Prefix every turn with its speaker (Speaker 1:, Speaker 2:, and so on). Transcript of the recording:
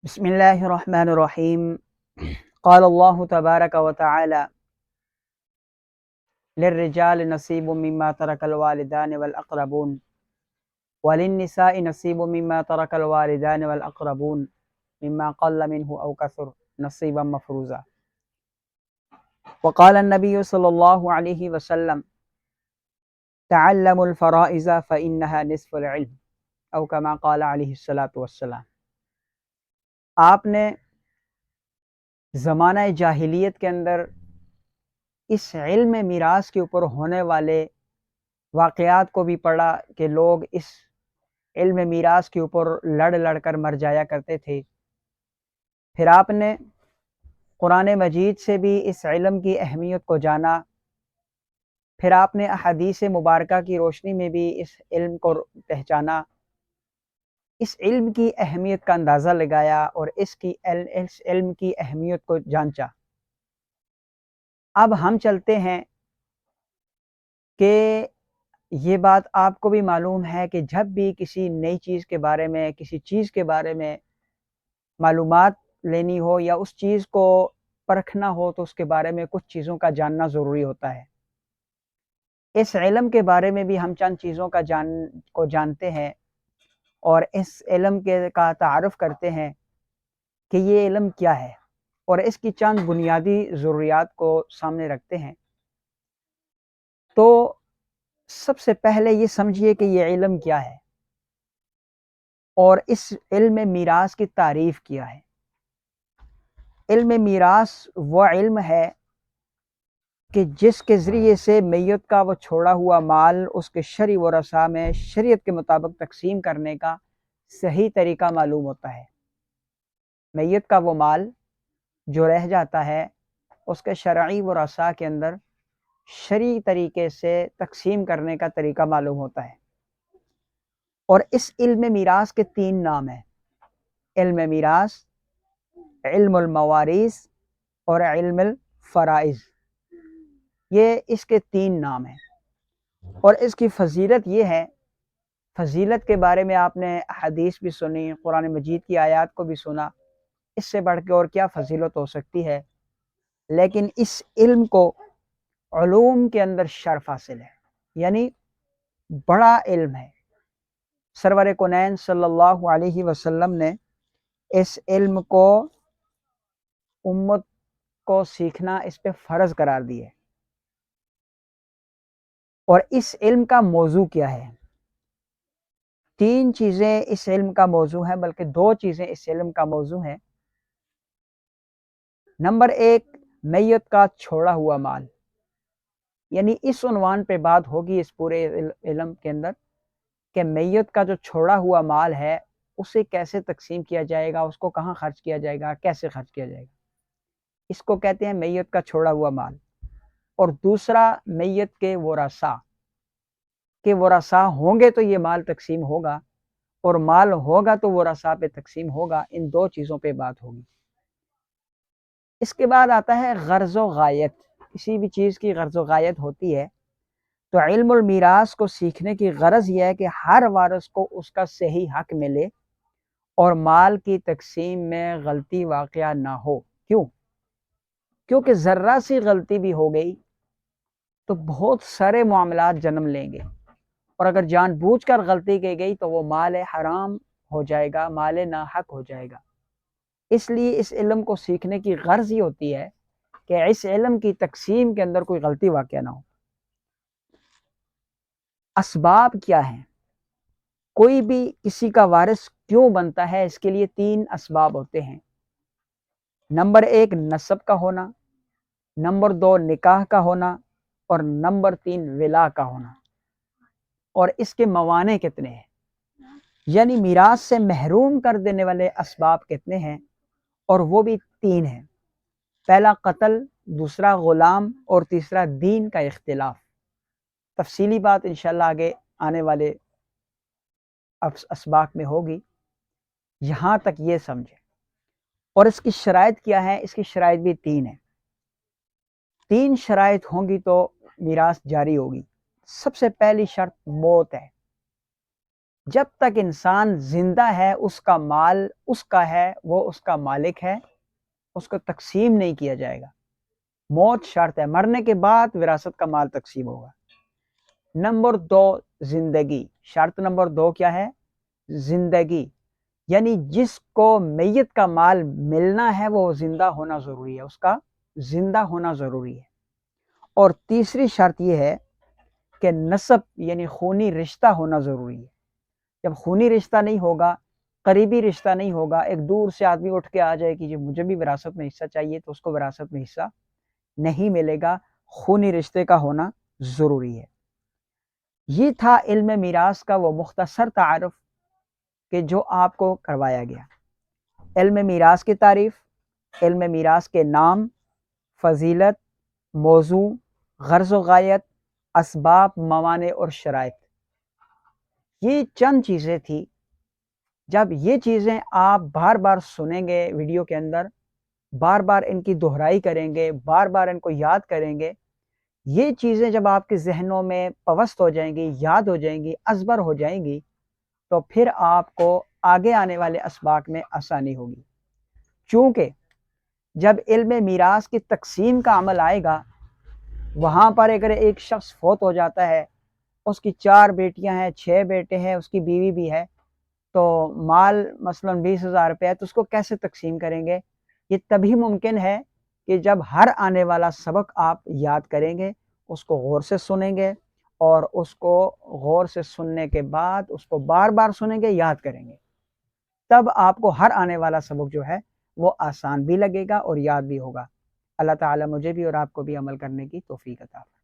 Speaker 1: بسم اللہ الرحمن الرحیم قال اللہ تبارک و تعالی للرجال نصیب مما ترک الوالدان والاقربون وللنساء نصیب مما ترک الوالدان والاقربون مما قل منه او کثر نصیبا مفروضا وقال النبی صلی اللہ علیہ وسلم تعلموا الفرائض فإنها نصف العلم او کما قال علیہ الصلاۃ والسلام۔ آپ نے زمانہ جاہلیت کے اندر اس علم میراث کے اوپر ہونے والے واقعات کو بھی پڑھا کہ لوگ اس علم میراث کے اوپر لڑ لڑ کر مر جایا کرتے تھے۔ پھر آپ نے قرآن مجید سے بھی اس علم کی اہمیت کو جانا، پھر آپ نے احادیث مبارکہ کی روشنی میں بھی اس علم کو پہچانا، اس علم کی اہمیت کا اندازہ لگایا اور اس علم کی اہمیت کو جانچا۔ اب ہم چلتے ہیں کہ یہ بات آپ کو بھی معلوم ہے کہ جب بھی کسی نئی چیز کے بارے میں، کسی چیز کے بارے میں معلومات لینی ہو یا اس چیز کو پرکھنا ہو تو اس کے بارے میں کچھ چیزوں کا جاننا ضروری ہوتا ہے۔ اس علم کے بارے میں بھی ہم چند چیزوں کو جانتے ہیں اور اس علم کا تعارف کرتے ہیں کہ یہ علم کیا ہے اور اس کی چند بنیادی ضروریات کو سامنے رکھتے ہیں۔ تو سب سے پہلے یہ سمجھیے کہ یہ علم کیا ہے اور اس علم میراث کی تعریف کیا ہے۔ علم میراث وہ علم ہے کہ جس کے ذریعے سے میت کا وہ چھوڑا ہوا مال اس کے شرعی ورثاء میں شریعت کے مطابق تقسیم کرنے کا صحیح طریقہ معلوم ہوتا ہے۔ میت کا وہ مال جو رہ جاتا ہے اس کے شرعی ورثاء کے اندر شرعی طریقے سے تقسیم کرنے کا طریقہ معلوم ہوتا ہے۔ اور اس علم میراث کے 3 نام ہیں: علم میراث، علم الموارث اور علم الفرائض۔ یہ اس کے 3 نام ہیں اور اس کی فضیلت یہ ہے، فضیلت کے بارے میں آپ نے حدیث بھی سنی، قرآن مجید کی آیات کو بھی سنا، اس سے بڑھ کے اور کیا فضیلت ہو سکتی ہے۔ لیکن اس علم کو علوم کے اندر شرف حاصل ہے، یعنی بڑا علم ہے۔ سرور کونین صلی اللہ علیہ وسلم نے اس علم کو امت کو سیکھنا اس پہ فرض قرار دی ہے۔ اور اس علم کا موضوع کیا ہے؟ 3 چیزیں اس علم کا موضوع ہیں، بلکہ 2 چیزیں اس علم کا موضوع ہیں۔ نمبر 1، میت کا چھوڑا ہوا مال، یعنی اس عنوان پہ بات ہوگی اس پورے علم کے اندر کہ میت کا جو چھوڑا ہوا مال ہے اسے کیسے تقسیم کیا جائے گا، اس کو کہاں خرچ کیا جائے گا، کیسے خرچ کیا جائے گا، اس کو کہتے ہیں میت کا چھوڑا ہوا مال۔ اور دوسرا، میت کے ورثاء ہوں گے تو یہ مال تقسیم ہوگا، اور مال ہوگا تو ورثاء پہ تقسیم ہوگا۔ ان 2 چیزوں پہ بات ہوگی۔ اس کے بعد آتا ہے غرض و غایت۔ کسی بھی چیز کی غرض و غایت ہوتی ہے، تو علم المیراث کو سیکھنے کی غرض یہ ہے کہ ہر وارث کو اس کا صحیح حق ملے اور مال کی تقسیم میں غلطی واقعہ نہ ہو۔ کیونکہ ذرہ سی غلطی بھی ہو گئی تو بہت سارے معاملات جنم لیں گے، اور اگر جان بوجھ کر غلطی کی گئی تو وہ مال حرام ہو جائے گا، مال ناحق ہو جائے گا۔ اس لیے اس علم کو سیکھنے کی غرض یہ ہوتی ہے کہ اس علم کی تقسیم کے اندر کوئی غلطی واقع نہ ہو۔ اسباب کیا ہیں؟ کوئی بھی کسی کا وارث کیوں بنتا ہے، اس کے لیے 3 اسباب ہوتے ہیں۔ نمبر 1، نسب کا ہونا، نمبر 2، نکاح کا ہونا، اور نمبر 3، ولا کا ہونا۔ اور اس کے موانع کتنے ہیں، یعنی میراث سے محروم کر دینے والے اسباب کتنے ہیں، اور وہ بھی 3 ہیں۔ پہلا قتل، دوسرا غلام، اور تیسرا دین کا اختلاف۔ تفصیلی بات انشاءاللہ آگے آنے والے اسباق میں ہوگی، یہاں تک یہ سمجھیں۔ اور اس کی شرائط کیا ہے؟ اس کی شرائط بھی 3 ہیں۔ 3 شرائط ہوں گی تو میراث جاری ہوگی۔ سب سے پہلی شرط موت ہے۔ جب تک انسان زندہ ہے اس کا مال اس کا ہے، وہ اس کا مالک ہے، اس کو تقسیم نہیں کیا جائے گا۔ موت شرط ہے، مرنے کے بعد وراثت کا مال تقسیم ہوگا۔ نمبر 2 زندگی، شرط نمبر 2 کیا ہے؟ زندگی، یعنی جس کو میت کا مال ملنا ہے وہ زندہ ہونا ضروری ہے، اس کا زندہ ہونا ضروری ہے۔ اور تیسری شرط یہ ہے کہ نسب یعنی خونی رشتہ ہونا ضروری ہے۔ جب خونی رشتہ نہیں ہوگا، قریبی رشتہ نہیں ہوگا، ایک دور سے آدمی اٹھ کے آ جائے کہ جی مجھے بھی وراثت میں حصہ چاہیے، تو اس کو وراثت میں حصہ نہیں ملے گا، خونی رشتے کا ہونا ضروری ہے۔ یہ تھا علم میراث کا وہ مختصر تعارف کہ جو آپ کو کروایا گیا۔ علم میراث کی تعریف، علم میراث کے نام، فضیلت، موضوع، غرض و غایت، اسباب، موانع اور شرائط، یہ چند چیزیں تھی۔ جب یہ چیزیں آپ بار بار سنیں گے ویڈیو کے اندر، بار بار ان کی دہرائی کریں گے، بار بار ان کو یاد کریں گے، یہ چیزیں جب آپ کے ذہنوں میں پوست ہو جائیں گی، یاد ہو جائیں گی، ازبر ہو جائیں گی، تو پھر آپ کو آگے آنے والے اسباق میں آسانی ہوگی۔ چونکہ جب علم میراث کی تقسیم کا عمل آئے گا، وہاں پر اگر ایک شخص فوت ہو جاتا ہے، اس کی 4 بیٹیاں ہیں، 6 بیٹے ہیں، اس کی بیوی بھی ہے، تو مال مثلاً 20,000 روپے ہے، تو اس کو کیسے تقسیم کریں گے؟ یہ تبھی ممکن ہے کہ جب ہر آنے والا سبق آپ یاد کریں گے، اس کو غور سے سنیں گے، اور اس کو غور سے سننے کے بعد اس کو بار بار سنیں گے، یاد کریں گے، تب آپ کو ہر آنے والا سبق جو ہے وہ آسان بھی لگے گا اور یاد بھی ہوگا۔ اللہ تعالیٰ مجھے بھی اور آپ کو بھی عمل کرنے کی توفیق عطا فرمائے۔